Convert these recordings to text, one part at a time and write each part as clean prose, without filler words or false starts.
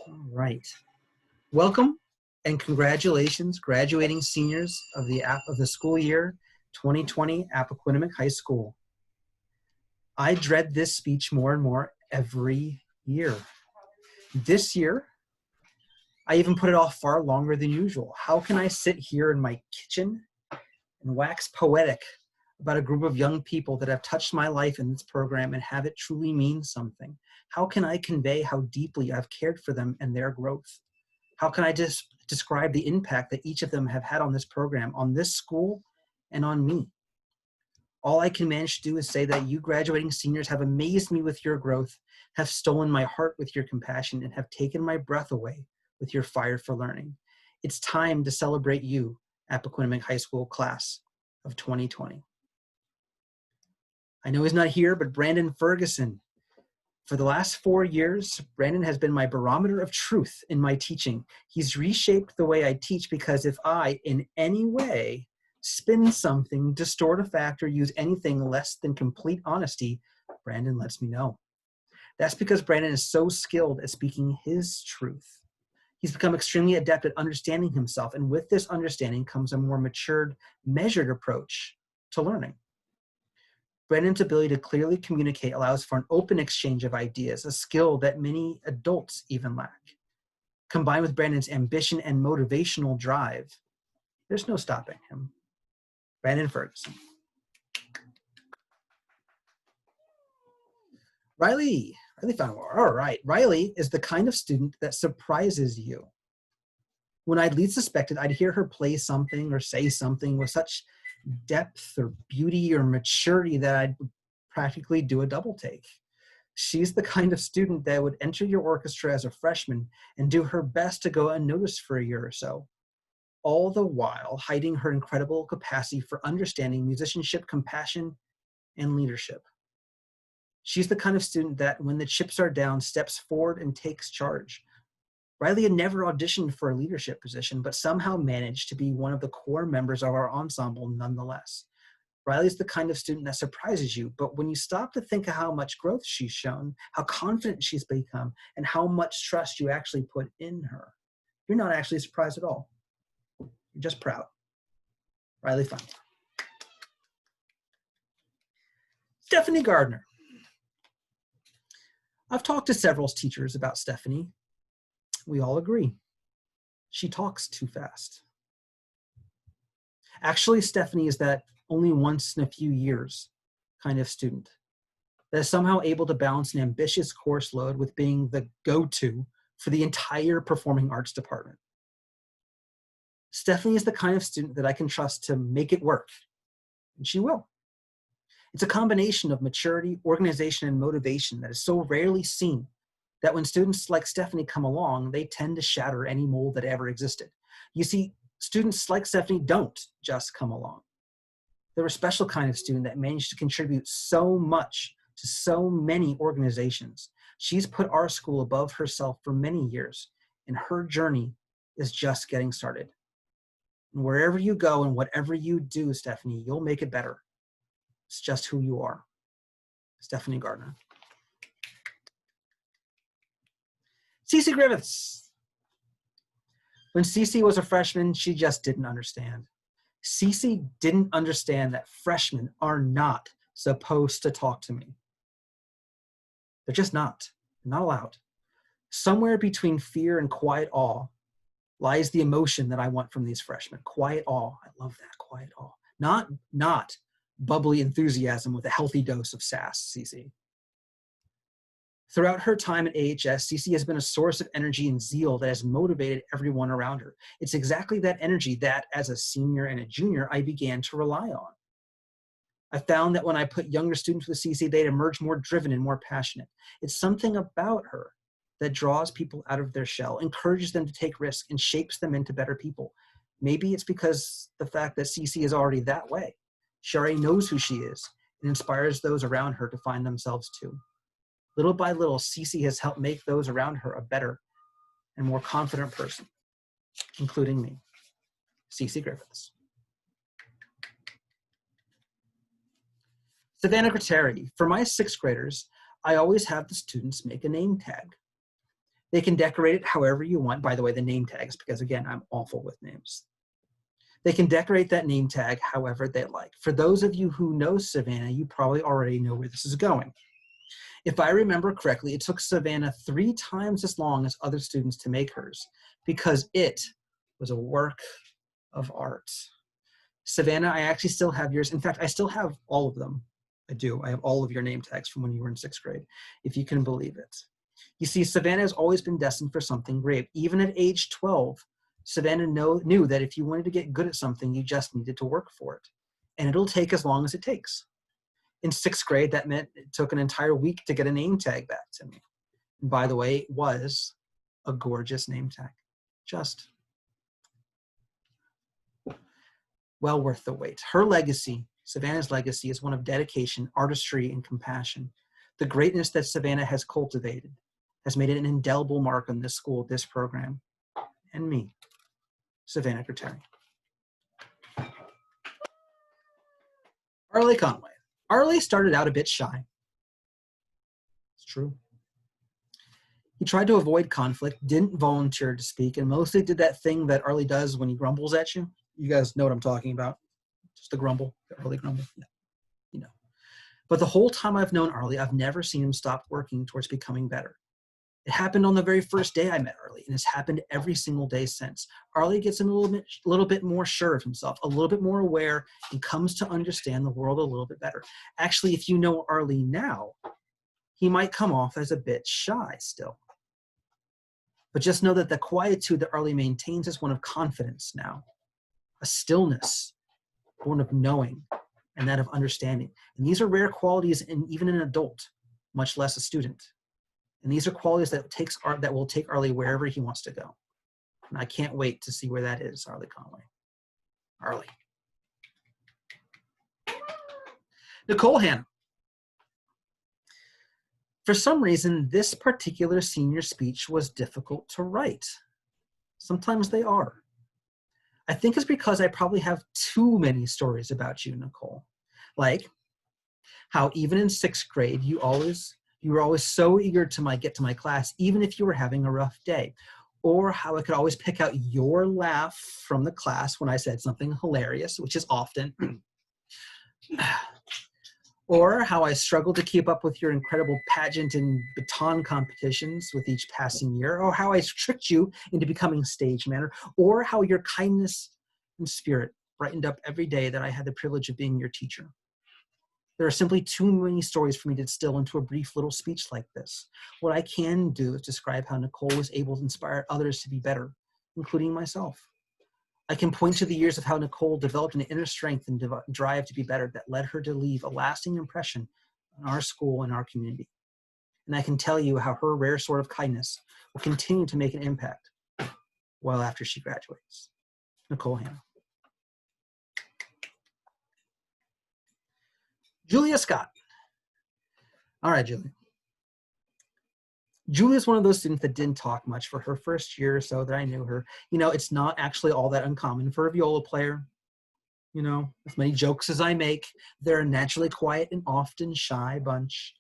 All right. Welcome and congratulations, graduating seniors of the school year 2020 Appoquinimink High School. I dread this speech more and more every year. This year, I even put it off far longer than usual. How can I sit here in my kitchen and wax poetic about a group of young people that have touched my life in this program and have it truly mean something? How can I convey how deeply I've cared for them and their growth? How can I just describe the impact that each of them have had on this program, on this school, and on me? All I can manage to do is say that you graduating seniors have amazed me with your growth, have stolen my heart with your compassion, and have taken my breath away with your fire for learning. It's time to celebrate you, Appoquinimink High School class of 2020. I know he's not here, but Brandon Ferguson. For the last 4 years, Brandon has been my barometer of truth in my teaching. He's reshaped the way I teach because if I, in any way, spin something, distort a fact, or use anything less than complete honesty, Brandon lets me know. That's because Brandon is so skilled at speaking his truth. He's become extremely adept at understanding himself, and with this understanding comes a more matured, measured approach to learning. Brandon's ability to clearly communicate allows for an open exchange of ideas, a skill that many adults even lack. Combined with Brandon's ambition and motivational drive, there's no stopping him. Brandon Ferguson. Riley Fenwar. All right. Riley is the kind of student that surprises you. When I'd least suspected, I'd hear her play something or say something with such depth or beauty or maturity that I'd practically do a double take. She's the kind of student that would enter your orchestra as a freshman and do her best to go unnoticed for a year or so, all the while hiding her incredible capacity for understanding musicianship, compassion, and leadership. She's the kind of student that, when the chips are down, steps forward and takes charge. Riley had never auditioned for a leadership position, but somehow managed to be one of the core members of our ensemble nonetheless. Riley's the kind of student that surprises you, but when you stop to think of how much growth she's shown, how confident she's become, and how much trust you actually put in her, you're not actually surprised at all. You're just proud. Riley Fenwar. Stephanie Gardner. I've talked to several teachers about Stephanie. We all agree. She talks too fast. Actually, Stephanie is that only once in a few years kind of student that is somehow able to balance an ambitious course load with being the go-to for the entire performing arts department. Stephanie is the kind of student that I can trust to make it work, and she will. It's a combination of maturity, organization, and motivation that is so rarely seen that when students like Stephanie come along, they tend to shatter any mold that ever existed. You see, students like Stephanie don't just come along. They're a special kind of student that managed to contribute so much to so many organizations. She's put our school above herself for many years, and her journey is just getting started. And wherever you go and whatever you do, Stephanie, you'll make it better. It's just who you are. Stephanie Gardner. Cece Griffiths. When Cece was a freshman, she just didn't understand. Cece didn't understand that freshmen are not supposed to talk to me. They're just not. They're not allowed. Somewhere between fear and quiet awe lies the emotion that I want from these freshmen. Quiet awe. I love that, quiet awe. Not bubbly enthusiasm with a healthy dose of sass, Cece. Throughout her time at AHS, Cece has been a source of energy and zeal that has motivated everyone around her. It's exactly that energy that, as a senior and a junior, I began to rely on. I found that when I put younger students with Cece, they'd emerge more driven and more passionate. It's something about her that draws people out of their shell, encourages them to take risks, and shapes them into better people. Maybe it's because the fact that Cece is already that way. She already knows who she is and inspires those around her to find themselves too. Little by little, Cece has helped make those around her a better and more confident person, including me. Cece Griffiths. Savannah Critera. For my sixth graders, I always have the students make a name tag. They can decorate it however you want. By the way, the name tags, because again, I'm awful with names. They can decorate that name tag however they like. For those of you who know Savannah, you probably already know where this is going. If I remember correctly, it took Savannah 3 times as long as other students to make hers because it was a work of art. Savannah, I actually still have yours. In fact, I still have all of them. I do. I have all of your name tags from when you were in 6th grade, if you can believe it. You see, Savannah has always been destined for something great. Even at age 12, Savannah knew that if you wanted to get good at something, you just needed to work for it. And it'll take as long as it takes. In 6th grade, that meant it took an entire week to get a name tag back to me. And by the way, it was a gorgeous name tag. Just well worth the wait. Her legacy, Savannah's legacy, is one of dedication, artistry, and compassion. The greatness that Savannah has cultivated has made it an indelible mark on this school, this program, and me, Savannah Critera. Aubrey Conway. Aubrey started out a bit shy. It's true. He tried to avoid conflict, didn't volunteer to speak, and mostly did that thing that Aubrey does when he grumbles at you. You guys know what I'm talking about. Just the grumble, the early grumble. Yeah, you know. But the whole time I've known Aubrey, I've never seen him stop working towards becoming better. It happened on the very first day I met Aubrey, and it's happened every single day since. Aubrey gets a little bit more sure of himself, a little bit more aware, and comes to understand the world a little bit better. Actually, if you know Aubrey now, he might come off as a bit shy still. But just know that the quietude that Aubrey maintains is one of confidence now, a stillness born of knowing and that of understanding. And these are rare qualities in even an adult, much less a student. And these are qualities that will take Aubrey wherever he wants to go. And I can't wait to see where that is, Aubrey Conway. Aubrey. Nicole Han. For some reason, this particular senior speech was difficult to write. Sometimes they are. I think it's because I probably have too many stories about you, Nicole. Like how even in 6th grade, you were always so eager to get to my class, even if you were having a rough day. Or how I could always pick out your laugh from the class when I said something hilarious, which is often. Or how I struggled to keep up with your incredible pageant and baton competitions with each passing year, or how I tricked you into becoming stage manager, or how your kindness and spirit brightened up every day that I had the privilege of being your teacher. There are simply too many stories for me to distill into a brief little speech like this. What I can do is describe how Nicole was able to inspire others to be better, including myself. I can point to the years of how Nicole developed an inner strength and drive to be better that led her to leave a lasting impression on our school and our community. And I can tell you how her rare sort of kindness will continue to make an impact well after she graduates. Nicole Han. Julia Scott. All right, Julia. Julia's one of those students that didn't talk much for her first year or so that I knew her. You know, it's not actually all that uncommon for a viola player. You know, as many jokes as I make, they're a naturally quiet and often shy bunch.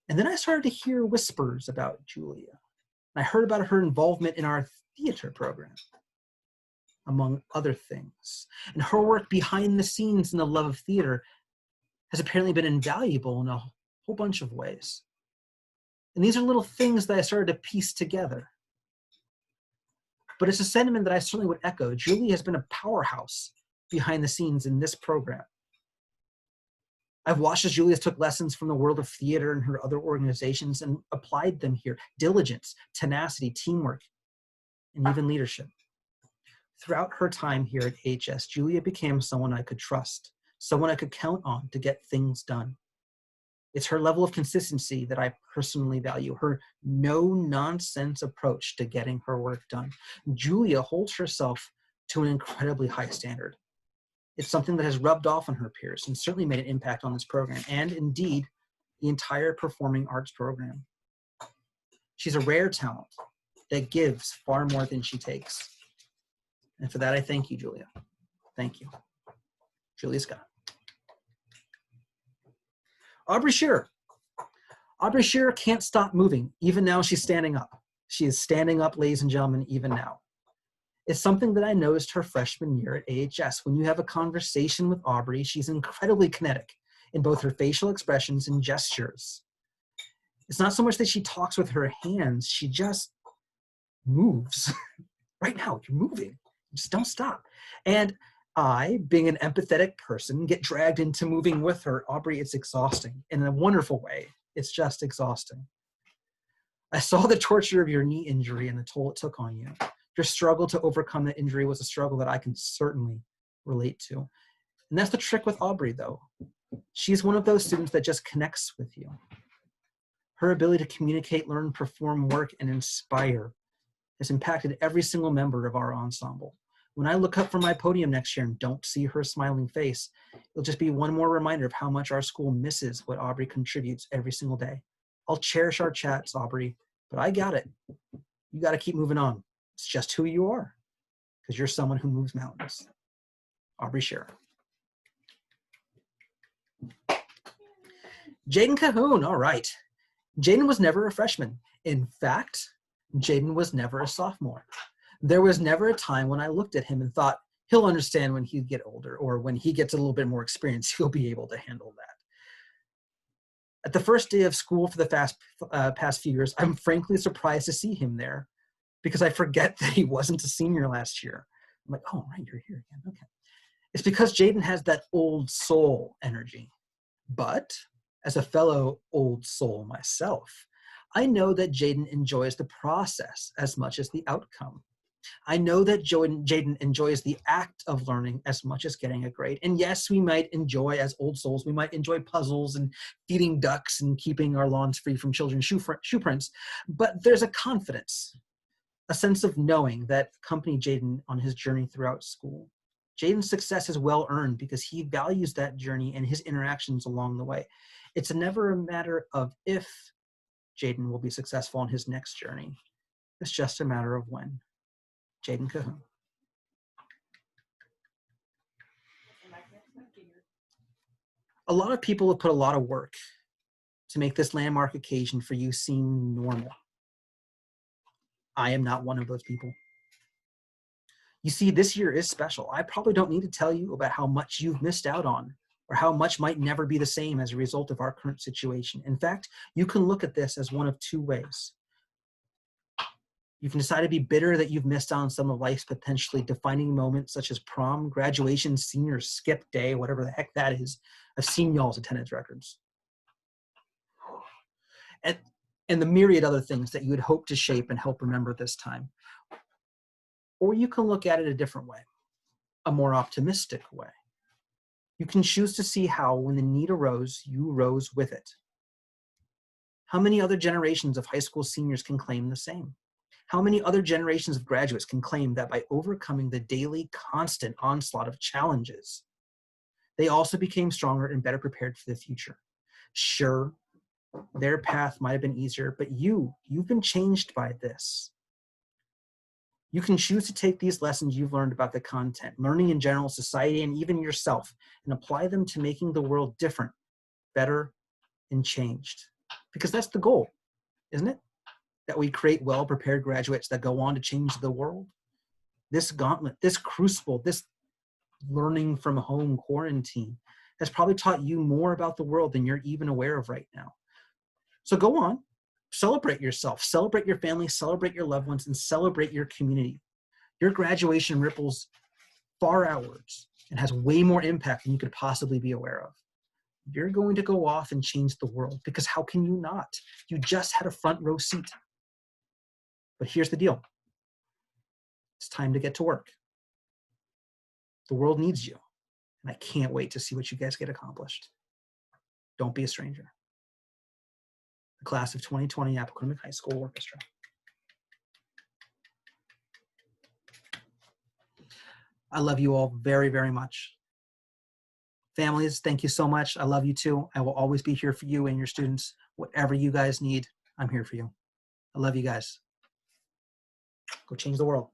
And then I started to hear whispers about Julia. I heard about her involvement in our theater program, among other things. And her work behind the scenes in the love of theater has apparently been invaluable in a whole bunch of ways. And these are little things that I started to piece together. But it's a sentiment that I certainly would echo. Julie has been a powerhouse behind the scenes in this program. I've watched as Julia took lessons from the world of theater and her other organizations and applied them here. Diligence, tenacity, teamwork, and even leadership. Throughout her time here at AHS, Julia became someone I could trust, someone I could count on to get things done. It's her level of consistency that I personally value, her no-nonsense approach to getting her work done. Julia holds herself to an incredibly high standard. It's something that has rubbed off on her peers and certainly made an impact on this program, and indeed, the entire performing arts program. She's a rare talent that gives far more than she takes. And for that, I thank you, Julia. Thank you. Julia Scott. Aubrey Shearer. Aubrey Shearer can't stop moving. Even now, she's standing up. She is standing up, ladies and gentlemen, even now. It's something that I noticed her freshman year at AHS. When you have a conversation with Aubrey, she's incredibly kinetic in both her facial expressions and gestures. It's not so much that she talks with her hands, she just moves. Right now, you're moving. Just don't stop. And I, being an empathetic person, get dragged into moving with her. Aubrey, it's exhausting in a wonderful way. It's just exhausting. I saw the torture of your knee injury and the toll it took on you. Your struggle to overcome that injury was a struggle that I can certainly relate to. And that's the trick with Aubrey, though. She's one of those students that just connects with you. Her ability to communicate, learn, perform, work, and inspire has impacted every single member of our ensemble. When I look up from my podium next year and don't see her smiling face, it'll just be one more reminder of how much our school misses what Aubrey contributes every single day. I'll cherish our chats, Aubrey, but I got it. You got to keep moving on. It's just who you are, because you're someone who moves mountains. Aubrey Shearer. Jaden Kahoon, all right. Jaden was never a freshman. In fact, Jaden was never a sophomore. There was never a time when I looked at him and thought, he'll understand when he get older, or when he gets a little bit more experience, he'll be able to handle that. At the first day of school for the past few years, I'm frankly surprised to see him there, because I forget that he wasn't a senior last year. I'm like, oh, right, you're here again, okay. It's because Jaden has that old soul energy. But as a fellow old soul myself, I know that Jaden enjoys the process as much as the outcome. I know that Jaden enjoys the act of learning as much as getting a grade. And yes, we might enjoy, as old souls, we might enjoy puzzles and feeding ducks and keeping our lawns free from children's shoe prints. But there's a confidence, a sense of knowing that accompany Jaden on his journey throughout school. Jaden's success is well earned because he values that journey and his interactions along the way. It's never a matter of if Jaden will be successful on his next journey. It's just a matter of when. Jaden Kahoon. A lot of people have put a lot of work to make this landmark occasion for you seem normal. I am not one of those people. You see, this year is special. I probably don't need to tell you about how much you've missed out on, or how much might never be the same as a result of our current situation. In fact, you can look at this as one of two ways. You can decide to be bitter that you've missed out on some of life's potentially defining moments, such as prom, graduation, senior skip day, whatever the heck that is. I've seen y'all's attendance records. And the myriad other things that you would hope to shape and help remember this time. Or you can look at it a different way, a more optimistic way. You can choose to see how, when the need arose, you rose with it. How many other generations of high school seniors can claim the same? How many other generations of graduates can claim that by overcoming the daily, constant onslaught of challenges, they also became stronger and better prepared for the future? Sure, their path might have been easier, but you've been changed by this. You can choose to take these lessons you've learned about the content, learning in general, society, and even yourself, and apply them to making the world different, better, and changed. Because that's the goal, isn't it? That we create well-prepared graduates that go on to change the world. This gauntlet, this crucible, this learning from home quarantine has probably taught you more about the world than you're even aware of right now. So go on, celebrate yourself, celebrate your family, celebrate your loved ones, and celebrate your community. Your graduation ripples far outwards and has way more impact than you could possibly be aware of. You're going to go off and change the world, because how can you not? You just had a front row seat. But here's the deal. It's time to get to work. The world needs you, and I can't wait to see what you guys get accomplished. Don't be a stranger. The class of 2020 Appoquinimink High School Orchestra. I love you all very, very much. Families, thank you so much. I love you too. I will always be here for you and your students. Whatever you guys need, I'm here for you. I love you guys. Go change the world.